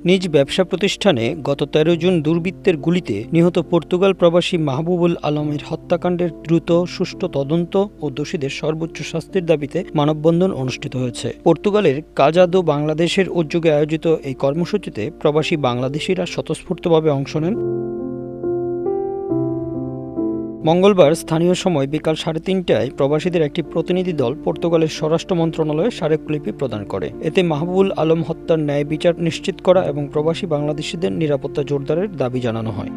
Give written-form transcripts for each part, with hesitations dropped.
নিজ ব্যবসা প্রতিষ্ঠানে গত ১৩ জুন দুর্বৃত্তের গুলিতে নিহত পর্তুগাল প্রবাসী মাহবুবুল আলমের হত্যাকাণ্ডের দ্রুত সুষ্ঠু তদন্ত ও দোষীদের সর্বোচ্চ শাস্তির দাবিতে মানববন্ধন অনুষ্ঠিত হয়েছে। পর্তুগালের কাজাদো বাংলাদেশের উদ্যোগে আয়োজিত এই কর্মসূচিতে প্রবাসী বাংলাদেশিরা স্বতঃস্ফূর্তভাবে অংশ নেন। মঙ্গলবার স্থানীয় সময় বিকাল ৩:৩০টায় প্রবাসীদের একটি প্রতিনিধি দল পর্তুগালের স্বরাষ্ট্র মন্ত্রণালয়ে স্মারকলিপি প্রদান করে। এতে মাহবুবুল আলম হত্যার ন্যায় বিচার নিশ্চিত করা এবং প্রবাসী বাংলাদেশিদের নিরাপত্তা জোরদারের দাবি জানানো হয়।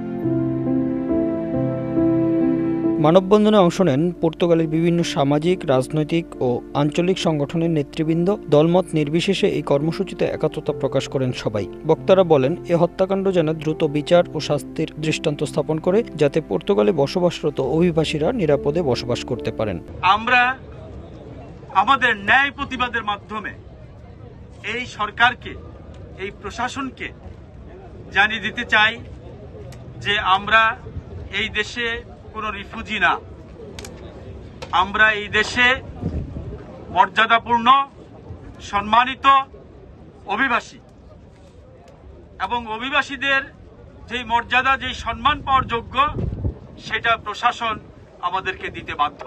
মানববন্ধনে অংশ নেন পর্তুগালের বিভিন্ন সামাজিক, রাজনৈতিক ও আঞ্চলিক সংগঠনের নেতৃবৃন্দ। দলমত নির্বিশেষে এই কর্মসূচিতে একাত্মতা প্রকাশ করেন সবাই। বক্তারা বলেন, এ হত্যাকাণ্ড যেন দ্রুত বিচার ও শাস্তির দৃষ্টান্ত স্থাপন করে, যাতে পর্তুগালে বসবাসরত অভিবাসীরা নিরাপদে বসবাস করতে পারেন। আমরা আমাদের ন্যায় প্রতিবাদের মাধ্যমে এই সরকারকে, এই প্রশাসনকে জানিয়ে দিতে চাই যে আমরা এই দেশে কোনো রিফিউজি না, আমরা এই দেশে মর্যাদাপূর্ণ সম্মানিত অভিবাসী, এবং অভিবাসীদের যেই মর্যাদা, যেই সম্মান পাওয়ার যোগ্য, সেটা প্রশাসন আমাদেরকে দিতে বাধ্য।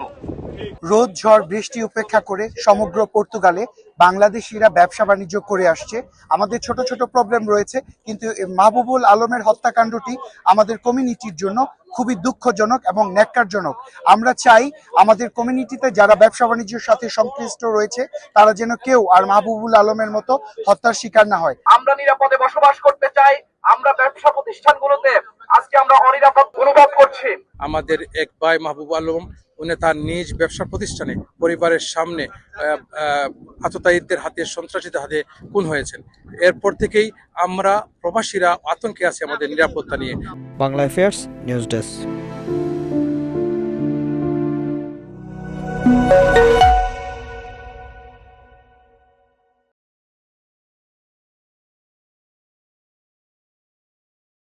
রোদ, ঝড়, বৃষ্টি উপেক্ষা করে সমগ্র পর্তুগালে বাংলাদেশিরা ব্যবসা বাণিজ্য করে আসছে। আমাদের ছোট ছোট প্রবলেম রয়েছে, কিন্তু মাহবুবুল আলমের হত্যাকাণ্ডটি আমাদের কমিউনিটির জন্য খুবই দুঃখজনক এবং ন্যাক্কারজনক। আমরা চাই আমাদের কমিউনিটিতে যারা ব্যবসা বাণিজ্যের সাথে সংশ্লিষ্ট রয়েছে তারা যেন কেউ আর মাহবুবুল আলমের মতো হত্যার শিকার না হয়। আমরা নিরাপদে বসবাস করতে চাই। আমরা ব্যবসা প্রতিষ্ঠানগুলোতে আজকে আমরা অনিরাপদ অনুভব করছি। আমাদের এক ভাই মাহবুব আলম, উনি তার নিজ ব্যবসা প্রতিষ্ঠানে পরিবারের সামনে আততায়ীদের হাতে, সন্ত্রাসীদের হাতে খুন হয়েছেন। এরপর থেকেই আমরা প্রবাসীরা আতঙ্কে আছি আমাদের নিরাপত্তা নিয়ে। Bangla affairs news desk.